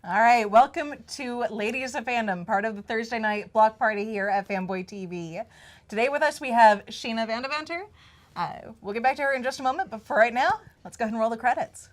All right, welcome to Ladies of Fandom, part of the Thursday night block party here at Fanboy TV. Today with us we have Sheena Vandevanter. We'll get back to her in just a moment, but for right now, let's go ahead and roll the credits.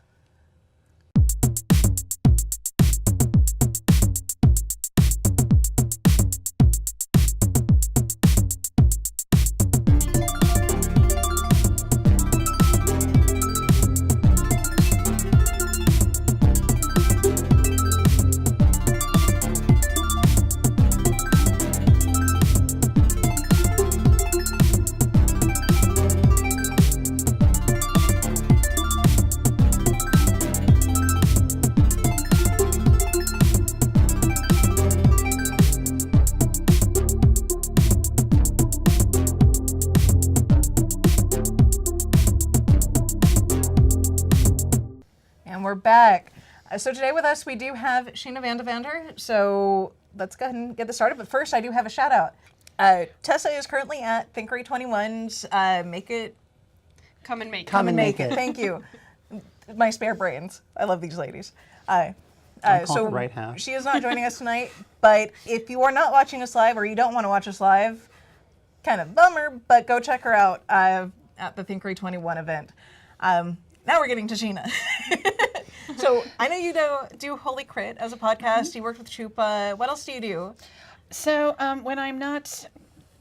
We're back. So today with us, we do have Sheena Vandevanter. So let's go ahead and get this started. But first, I do have a shout out. Tessa is currently at Thinkery 21's Make It. Come and make it. Come and make it. Thank you. My spare brains. I love these ladies. So right half. She is not joining us tonight. But if you are not watching us live or you don't want to watch us live, kind of bummer, but go check her out at the Thinkery 21 event. Now we're getting to Sheena. So I know you do Holy Crit as a podcast. You worked with Chupa. What else do you do? So when I'm not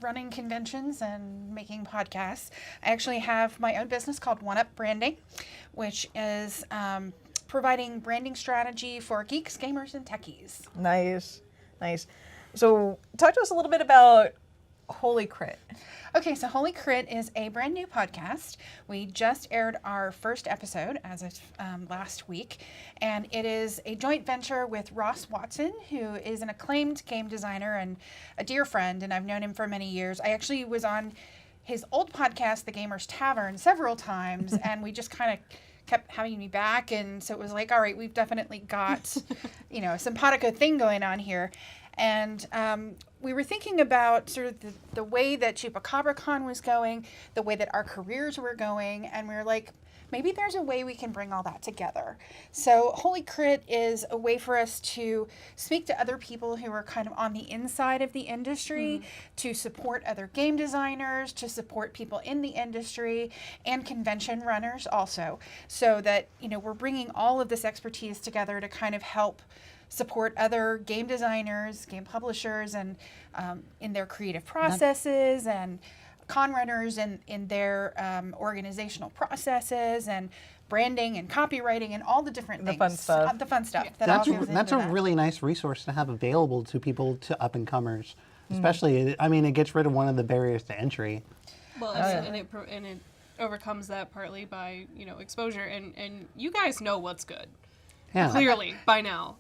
running conventions and making podcasts, I actually have my own business called One Up Branding, which is providing branding strategy for geeks, gamers, and techies. Nice. So talk to us a little bit about Holy Crit. Okay, so Holy Crit is a brand new podcast. We just aired our first episode as of last week, and it is a joint venture with Ross Watson, who is an acclaimed game designer and a dear friend, and I've known him for many years. I actually was on his old podcast, The Gamers Tavern, several times, and we just kind of kept having me back, and so it was like, all right, we've definitely got, a simpatico thing going on here. And we were thinking about sort of the way that Chupacabra Con was going, the way that our careers were going, and we were like, maybe there's a way we can bring all that together. So Holy Crit is a way for us to speak to other people who are kind of on the inside of the industry, to support other game designers, to support people in the industry, and convention runners also, so that, we're bringing all of this expertise together to kind of help support other game designers, game publishers, and in their creative processes, and con runners in their organizational processes, and branding and copywriting and all the different things. The fun stuff. Yeah. That's a really nice resource to have available to people, to up-and-comers. Especially, it gets rid of one of the barriers to entry. Well, and it overcomes that partly by, exposure. And you guys know what's good. Yeah. Clearly, by now.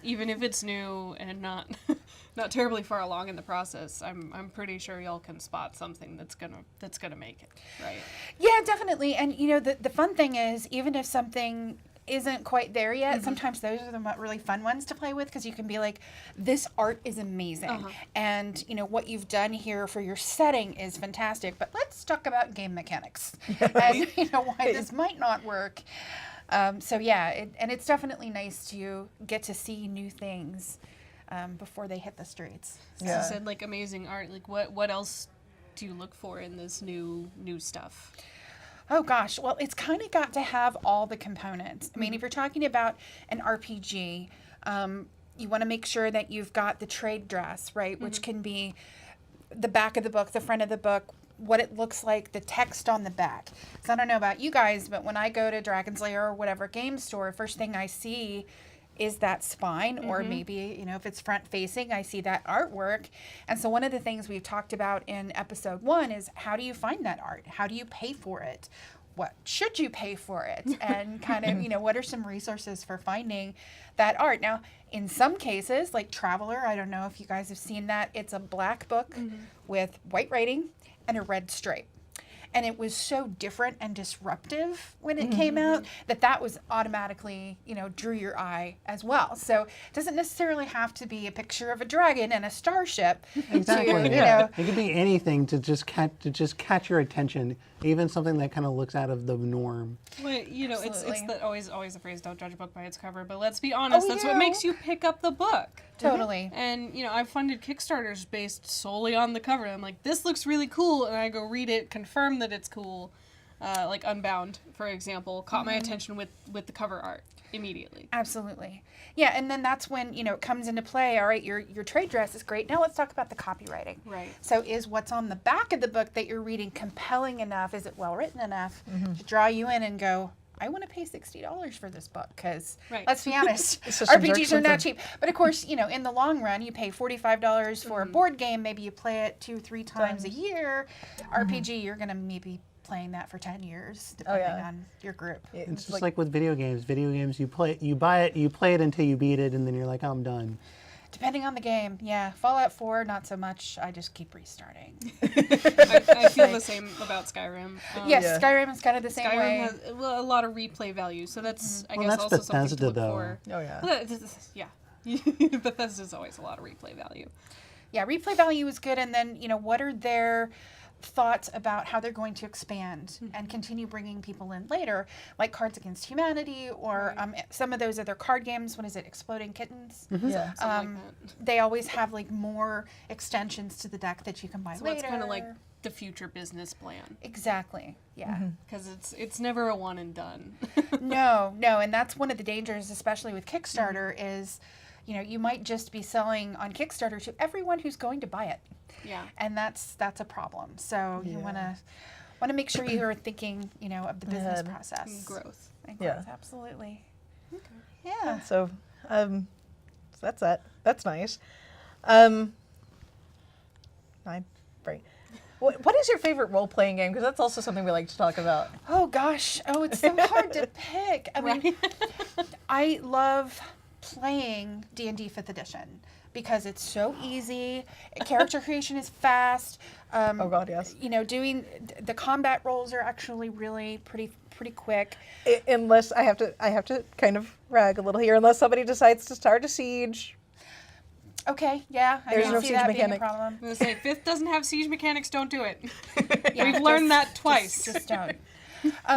Even if it's new and not terribly far along in the process, I'm pretty sure y'all can spot something that's gonna make it, right? Yeah, definitely. And the fun thing is, even if something isn't quite there yet, sometimes those are the really fun ones to play with, because you can be like, this art is amazing, and what you've done here for your setting is fantastic, but let's talk about game mechanics and why this might not work. It's definitely nice to get to see new things before they hit the streets. So you said amazing art. What else do you look for in this new stuff? Oh gosh, well, it's kind of got to have all the components. I mean, if you're talking about an RPG, you want to make sure that you've got the trade dress, right, which can be the back of the book, the front of the book, what it looks like, the text on the back. So I don't know about you guys, but when I go to Dragon's Lair or whatever game store, first thing I see is that spine, or maybe, if it's front facing, I see that artwork. And so one of the things we've talked about in episode 1 is, how do you find that art? How do you pay for it? What should you pay for it? And kind of, what are some resources for finding that art? Now, in some cases, like Traveler, I don't know if you guys have seen that, it's a black book with white writing and a red stripe. and it was so different and disruptive when it came out that was automatically, drew your eye as well. So it doesn't necessarily have to be a picture of a dragon and a starship. Exactly. To, It could be anything to just catch your attention, even something that kind of looks out of the norm. Well, it's Absolutely. that always the phrase, don't judge a book by its cover, but let's be honest, that's what makes you pick up the book. Totally. And, I've funded Kickstarters based solely on the cover. I'm like, this looks really cool, and I go read it, confirm that it's cool. Like Unbound, for example, caught my attention with the cover art immediately. Absolutely. Yeah, and then that's when, it comes into play. All right, your trade dress is great. Now let's talk about the copywriting. Right. So is what's on the back of the book that you're reading compelling enough? Is it well written enough to draw you in and go, I want to pay $60 for this book? Because Right. let's be honest, It's just some jerk RPGs are not something. cheap. But of course, in the long run, you pay $45 for a board game. Maybe you play it 2-3 times a year. RPG, you're going to maybe playing that for 10 years, depending on your group. It's just like with video games. Video games, you buy it, you play it until you beat it, and then you're like, I'm done. Depending on the game, yeah. Fallout 4, not so much. I just keep restarting. I feel the same about Skyrim. Yes, Yeah. Skyrim is kind of the same Skyrim way. has a lot of replay value, so that's, I Well, guess, that's also something Bethesda, to look though. for. Oh, yeah. Well, yeah. Bethesda's always a lot of replay value. Yeah, replay value is good. And then, what are their thoughts about how they're going to expand and continue bringing people in later, like Cards Against Humanity or some of those other card games. What is it, Exploding Kittens? Yeah. Something like that. They always have like more extensions to the deck that you can buy So later. it's kind of like the future business plan, Exactly. Yeah. because it's never a one and done. No, and that's one of the dangers, especially with Kickstarter, is, you might just be selling on Kickstarter to everyone who's going to buy it. Yeah. And that's a problem. So you want to make sure you are thinking, of the business Ahead. process. Growth. And Yeah. growth, absolutely. Yeah. So, that's that. That's nice. My brain. What is your favorite role-playing game? Because that's also something we like to talk about. Oh gosh. Oh, it's so hard to pick. I mean, I love playing D&D 5th edition because it's so easy. Character creation is fast. Oh God, yes. Doing the combat rolls are actually really pretty quick. Unless I have to kind of rag a little here. Unless somebody decides to start a siege. Okay, yeah, I There's can no see siege that being a mechanic. problem. I'm gonna say 5th doesn't have siege mechanics. Don't do it. Yeah, We've learned just- that twice. Just don't.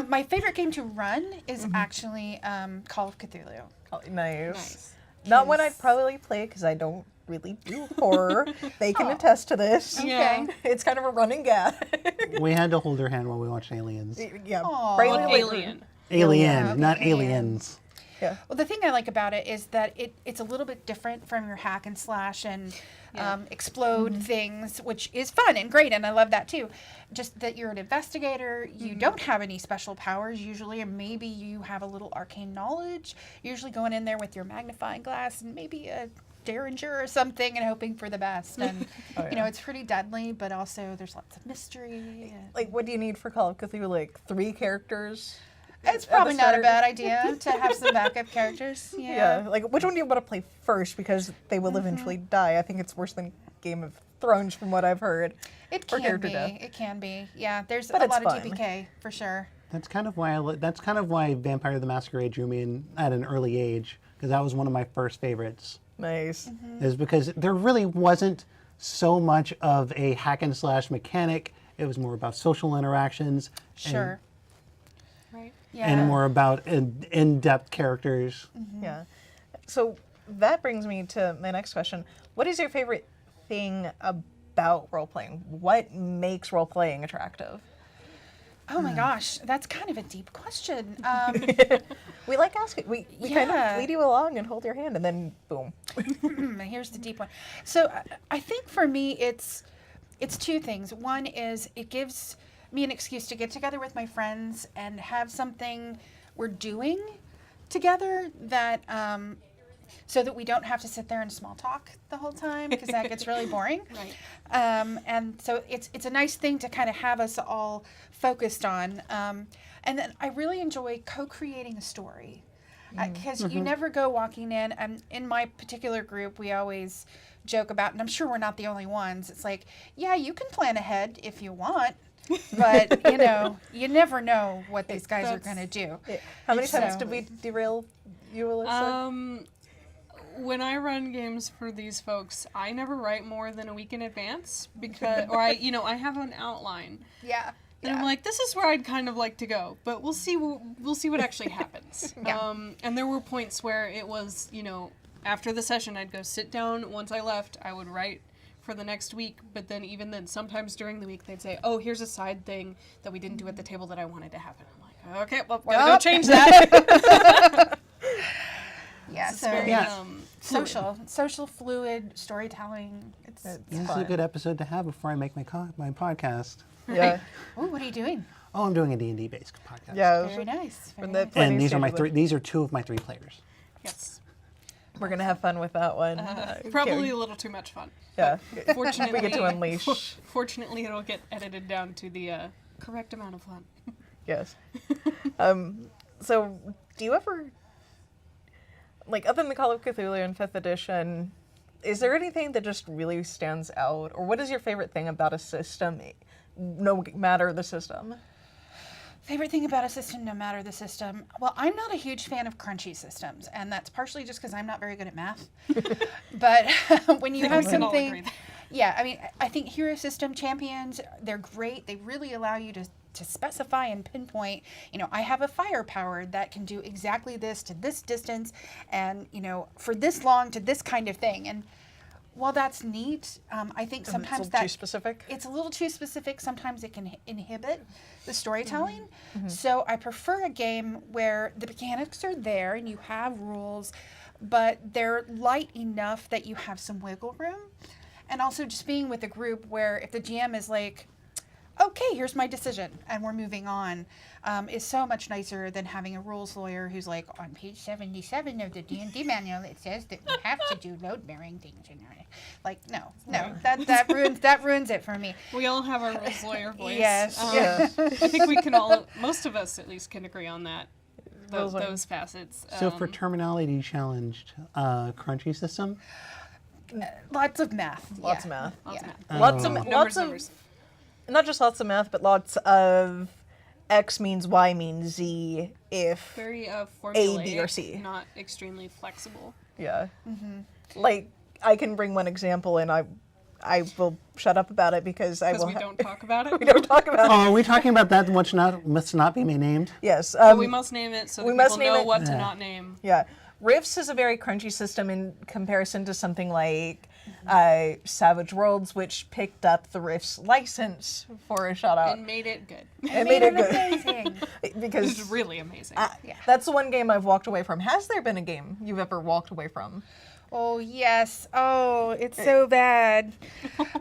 My favorite game to run is actually Call of Cthulhu. Oh, nice. Nice. Not one I'd probably play because I don't really do horror. They can attest to this. Yeah. It's kind of a running gag. We had to hold her hand while we watched Aliens. Yeah. Aw. Brightly Well, lit- Alien. Alien, okay, not Alien. aliens. Yeah. Well, the thing I like about it is that it's a little bit different from your hack and slash and explode things, which is fun and great, and I love that too. Just that you're an investigator, you don't have any special powers usually, and maybe you have a little arcane knowledge. You're usually going in there with your magnifying glass and maybe a Derringer or something and hoping for the best. And, it's pretty deadly, but also there's lots of mystery. And Like, what do you need for Call of Cthulhu? Like 3 characters? it's at the probably not a start? bad idea to have some backup characters. Yeah. Like, which one do you want to play first? Because they will eventually die. I think it's worse than Game of Thrones, from what I've heard. It Or can character be. death. It can be. Yeah, there's But a it's lot of fun. DPK for sure. That's kind of why Vampire the Masquerade drew me in at an early age, because that was one of my first favorites. Nice. Is because there really wasn't so much of a hack and slash mechanic. It was more about social interactions. Sure. Right. Yeah. And more about in-depth characters. Yeah. So that brings me to my next question. What is your favorite thing about role playing? What makes role playing attractive? Oh my gosh, that's kind of a deep question. We like asking. We kind Yeah. of lead you along and hold your hand, and then boom. Here's the deep one. So I think for me, it's two things. One is it gives me an excuse to get together with my friends and have something we're doing together that so that we don't have to sit there and small talk the whole time because that gets really boring. Right. And so it's a nice thing to kind of have us all focused on. And then I really enjoy co-creating a story because you never go walking in. In my particular group, we always joke about, and I'm sure we're not the only ones. It's like, yeah, you can plan ahead if you want. but you never know what these guys are going to do. How many times So- did we derail you, Alyssa? When I run games for these folks, I never write more than a week in advance because, or I have an outline. Yeah. And I'm like, this is where I'd kind of like to go, but we'll see what actually happens. Yeah. And there were points where it was, after the session, I'd go sit down. Once I left, I would write for the next week. But then even then, sometimes during the week, they'd say, oh, here's a side thing that we didn't do at the table that I wanted to happen. I'm like, okay, well, gotta go change that. Yeah. It's So very, social fluid storytelling. It's This is a fun. good episode to have before I make my podcast. Yeah. Oh, what are you doing? Oh, I'm doing a D&D based podcast. Yeah. Very nice. Very From the nice. planning And these are my stage of three. it. These are two of my 3 players. yes. We're gonna have fun with that one. Probably a little too much fun. Yeah. Fortunately, We get to unleash. Fortunately, it'll get edited down to the correct amount of fun. Yes. So, do you ever, other than the Call of Cthulhu in 5th edition, is there anything that just really stands out? Or what is your favorite thing about a system, no matter the system? Favorite thing about a system, no matter the system? Well, I'm not a huge fan of crunchy systems, and that's partially just because I'm not very good at math. But when you have we can all agree something, there. yeah, I mean, I think hero system champions, they're great. They really allow you to specify and pinpoint, I have a firepower that can do exactly this to this distance and, for this long to this kind of thing. And while that's neat, I think sometimes it's a little too specific. it's a little too specific. Sometimes it can inhibit the storytelling. So I prefer a game where the mechanics are there and you have rules, but they're light enough that you have some wiggle room. And also just being with a group where if the GM is like, okay, here's my decision, and we're moving on, is so much nicer than having a rules lawyer who's like, on page 77 of the D&D manual, it says that you have to do load-bearing things. Like, no, that ruins it for me. We all have our rules lawyer voice. Yes. I think we can all, most of us at least, can agree on that. Those facets. So for terminology challenged, crunchy system. Lots of math. Lots of math. Lots of Yeah. math. Lots of Numbers. not just lots of math, but lots of X means Y means Z if Very formulaic, B, or C. not extremely flexible. yeah. Like I can bring one example and I will shut up about it because I Because will we don't talk about it. we don't talk about it. Oh, are we talking about that which must not be named? Yes. But we must name it so we that must people name know it. what to Yeah. not name. Yeah. Rifts is a very crunchy system in comparison to something like Savage Worlds, which picked up the Rifts license for a shout out. And made it good. And made it good. amazing. Because It's really amazing. that's the one game I've walked away from. Has there been a game you've ever walked away from? Oh, yes. Oh, it's so bad.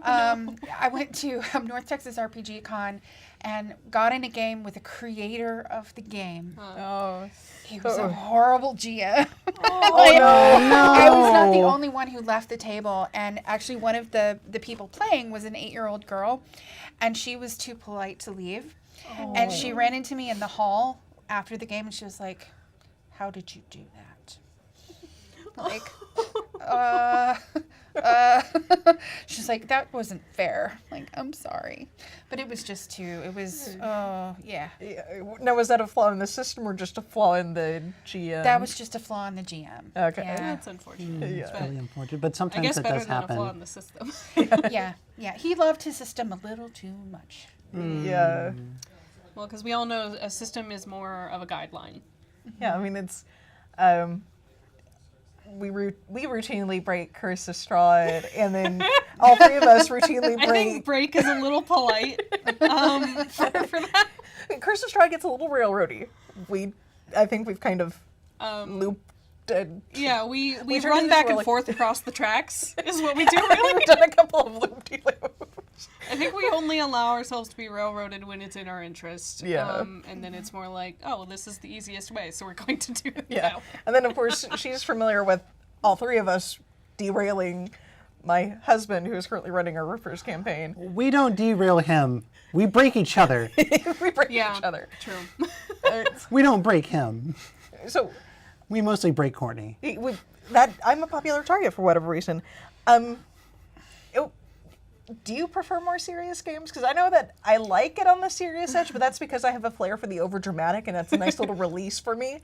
I went to North Texas RPG Con and got in a game with the creator of the game. Oh. He was a horrible GM. Oh, no. I was not the only one who left the table. And actually, one of the people playing was an 8-year-old girl. And she was too polite to leave. And she ran into me in the hall after the game. And she was like, how did you do that? Like, she's like, that wasn't fair. Like, I'm sorry. But it was just yeah. Yeah. Now, was that a flaw in the system or just a flaw in the GM? That was just a flaw in the GM. Okay. Yeah. That's unfortunate. Yeah. But Really unfortunate, but I sometimes guess that better does than a flaw in happen. the system. Yeah. Yeah. He loved his system a little too much. Yeah. Well, because we all know a system is more of a guideline. Yeah, I mean, it's... we routinely break Curse of Strahd, and then all three of us routinely I think break is a little polite for that. Curse of Strahd gets a little railroady. I think we've kind of looped. Yeah, we turn run into back more and like- forth across the tracks is what we do really. We've done a couple of loop-de-loops. I think we only allow ourselves to be railroaded when it's in our interest. Yeah. And then it's more like, oh, well, this is the easiest way, so we're going to do it Yeah, now. and then of course she's familiar with all three of us derailing my husband, who is currently running our Rippers campaign. We don't derail him. We break each other. We break Yeah, each other. true. We don't break him. So We mostly break Courtney. I'm a popular target for whatever reason. do you prefer more serious games? Because I know that I like it on the serious edge, but that's because I have a flair for the overdramatic, and it's a nice little release for me.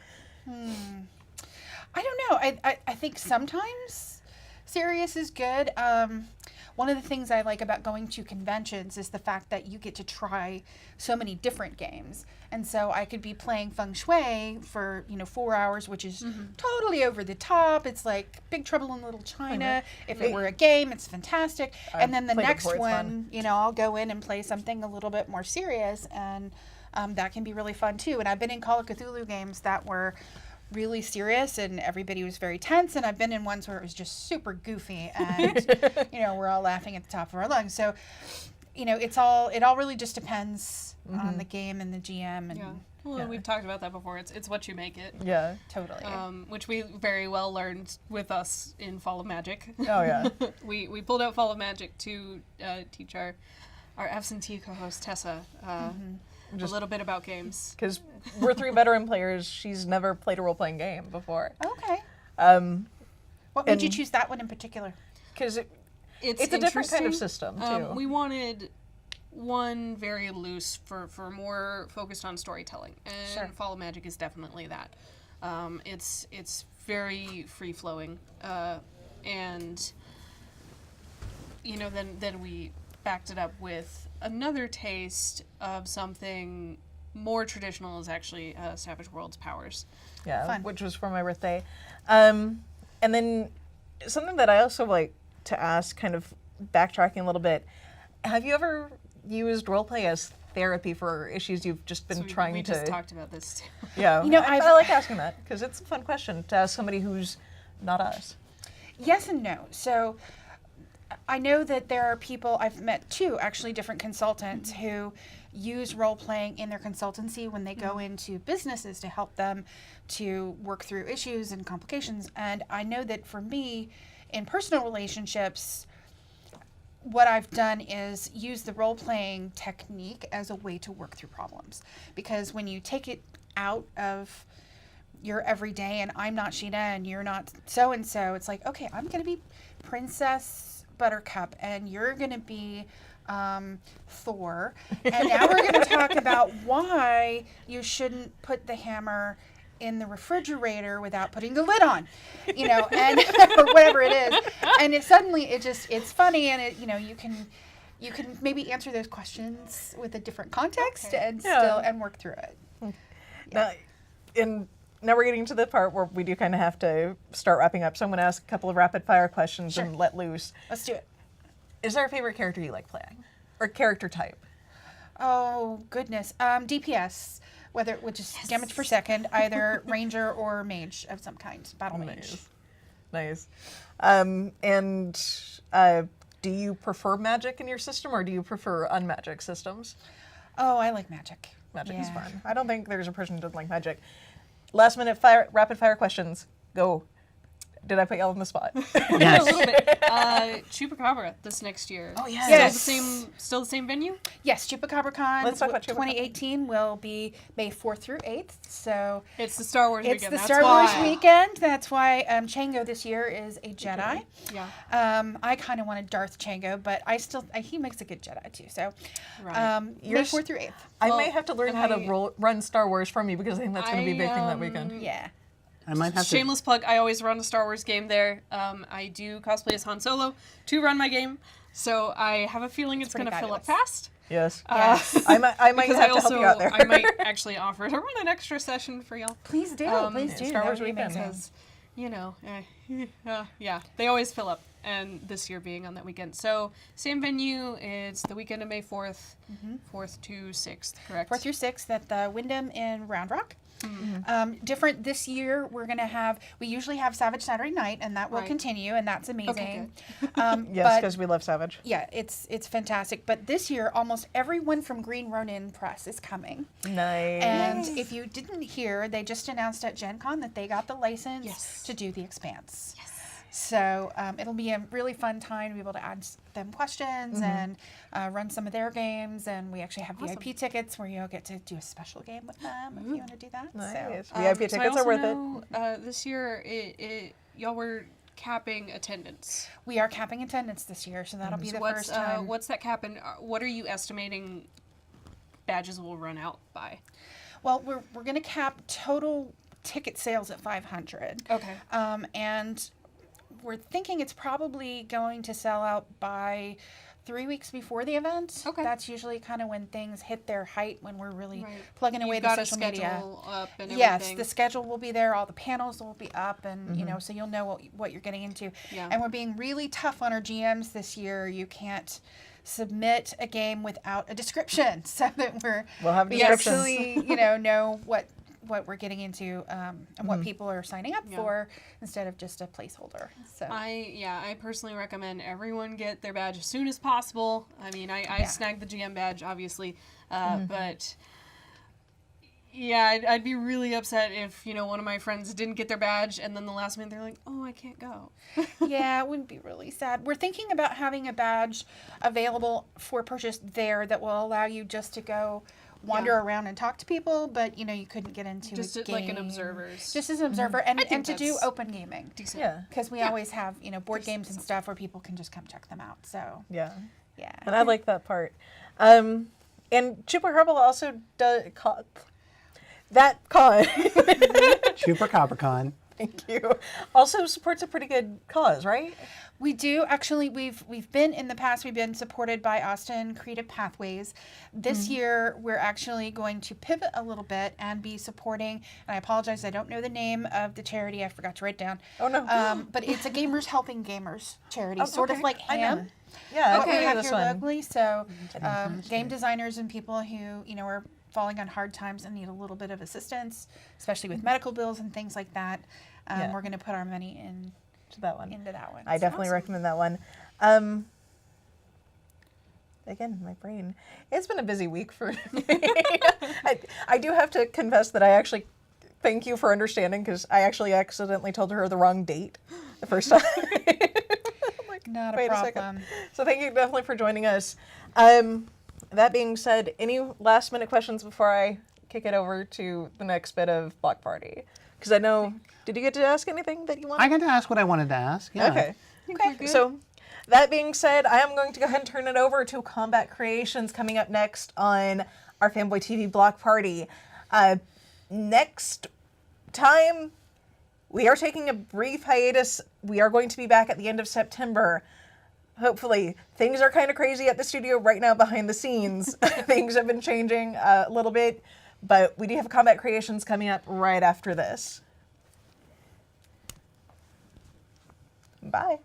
I don't know. I think sometimes serious is good. One of the things I like about going to conventions is the fact that you get to try so many different games. And so I could be playing Feng Shui for, 4 hours, which is totally over the top. It's like Big Trouble in Little China. If it were a game, it's fantastic. And then the played it next before, it's one, I'll go in and play something a little bit more serious, and that can be really fun too. And I've been in Call of Cthulhu games that were really serious and everybody was very tense, and I've been in ones where it was just super goofy and we're all laughing at the top of our lungs. So it all really just depends on the game and the GM. And Well, we've talked about that before. It's what you make it. Yeah. totally. Which we very well learned with us in Fall of Magic. Oh, yeah. we pulled out Fall of Magic to teach our absentee co-host Tessa a little bit about games. Because we're 3 veteran players. She's never played a role-playing game before. Okay. What made and- you choose that one in particular? Because It's a different kind of interesting. system, too. We wanted one very loose for more focused on storytelling, and Sure. Fall of Magic is definitely that. It's very free flowing, and then we backed it up with another taste of something more traditional, is actually Savage Worlds Powers. Yeah, Fun. which was for my birthday. And then something that I also like to ask, kind of backtracking a little bit, have you ever used roleplay as therapy for issues you've just been So trying we to... just talked about this too. Yeah, I I've- like asking that, because it's a fun question to ask somebody who's not us. Yes and no. So I know that there are people, I've met 2 actually different consultants who use role playing in their consultancy when they go into businesses to help them to work through issues and complications. And I know that for me, in personal relationships, what I've done is use the role playing technique as a way to work through problems. Because when you take it out of your everyday, and I'm not Sheena and you're not so and so, it's like, okay, I'm going to be Princess Buttercup and you're going to be Thor, and now we're going to talk about why you shouldn't put the hammer in the refrigerator without putting the lid on, and or whatever it is. And it's funny, and you can maybe answer those questions with a different context and still and work through it. Now we're getting to the part where we do kind of have to start wrapping up. So I'm going to ask a couple of rapid fire questions and let loose. Let's do it. Is there a favorite character you like playing? Or character type? Oh goodness, DPS, which is damage per second, either ranger or mage of some kind, battle mage. Nice. Do you prefer magic in your system, or do you prefer unmagic systems? Oh, I like magic. Magic is Yeah. fun. I don't think there's a person who doesn't like magic. Last minute rapid fire questions. Go. Did I put y'all on the spot? A Yes. little bit. Chupacabra this next year. Oh, yes. Yes. Still the same venue? Yes, Chupacabra Con Let's talk about Chupacabra. 2018 will be May 4th through 8th. So It's the Star Wars it's weekend. the That's Star why. Wars weekend. That's why Chango this year is a Jedi. Yeah. I kind of wanted Darth Chango, but he makes a good Jedi too. So Right. May Yours- 4th through 8th. I Well, may have to learn and how to I- run Star Wars from you, because I think that's going to be a big thing that I, weekend. Yeah. I might have Shameless plug. I always run a Star Wars game there. I do cosplay as Han Solo to run my game, so I have a feeling it's going pretty to fill up fabulous. fast. Yes. Yes. I might Because have I to help also you out there. I might actually offer to run an extra session for y'all. Please do. Please do. Star That Wars would be weekend. amazing. Because yeah, they always fill up, and this year being on that weekend. So same venue. It's the weekend of May 4th, 4th to 6th, correct? 4th through 6th at the Wyndham in Round Rock. Different this year, we usually have Savage Saturday Night, and that will Right. continue, and that's amazing. Yes, but because we love Savage. yeah, it's fantastic. But this year, almost everyone from Green Ronin Press is coming. Nice. And if you didn't hear, they just announced at Gen Con that they got the license Yes. to do The Expanse. Yes. So it'll be a really fun time to be able to ask them questions and run some of their games. And we actually have VIP tickets where you'll get to do a special game with them if you want to do that. Nice. So, VIP So I tickets are also worth it. know, this year, y'all were capping attendance? We are capping attendance this year, so that'll be the first time. What's that cap, and what are you estimating badges will run out by? Well, we're going to cap total ticket sales at 500. Okay. And we're thinking it's probably going to sell out by 3 weeks before the event. Okay. That's usually kind of when things hit their height, when we're really Right. plugging away You've the got a social media. schedule up and Yes, everything. the schedule will be there. All the panels will be up, and you know, so you'll know what you're getting into. Yeah. And we're being really tough on our GMs this year. You can't submit a game without a description, so that We'll have we descriptions. actually, know what we're getting into and what people are signing up Yeah. for, instead of just a placeholder. So I personally recommend everyone get their badge as soon as possible. I mean, I snagged the GM badge, obviously, but yeah, I'd be really upset if, one of my friends didn't get their badge and then the last minute they're like, oh, I can't go. yeah, it would be really sad. We're thinking about having a badge available for purchase there that will allow you just to go wander around and talk to people, but you couldn't get into Just a game. like an observer's. Just as an observer, and think to do that's open gaming. decent. Yeah. Because we always have, board games and stuff where people can just come check them out. So, Yeah. yeah. And I like that part. And Chupacabra also does that con. Chupacabra Con. Thank you. Also supports a pretty good cause, right? We do actually. We've been in the past. We've been supported by Austin Creative Pathways. This year, we're actually going to pivot a little bit and be supporting. And I apologize, I don't know the name of the charity. I forgot to write down. Oh, no. But it's a Gamers Helping Gamers charity, Oh, sort of okay. like I know. HAM. Yeah, What I've we heard have of this here one. locally. So, game designers and people who are falling on hard times and need a little bit of assistance, especially with medical bills and things like that. Yeah. We're going to put our money To that one. into that one. I So- definitely recommend that one. Again, my brain. It's been a busy week for me. I do have to confess that I actually thank you for understanding, because I actually accidentally told her the wrong date the first time. Not a Wait a problem. second. So thank you definitely for joining us. That being said, any last minute questions before I kick it over to the next bit of Block Party? Because I know, did you get to ask anything that you wanted? I got to ask what I wanted to ask. Yeah. Okay. we're good. So that being said, I am going to go ahead and turn it over to Combat Creations coming up next on our Fanboy TV Block Party. Next time, we are taking a brief hiatus. We are going to be back at the end of September. Hopefully. Things are kind of crazy at the studio right now behind the scenes. Things have been changing a little bit, but we do have Combat Creations coming up right after this. Bye.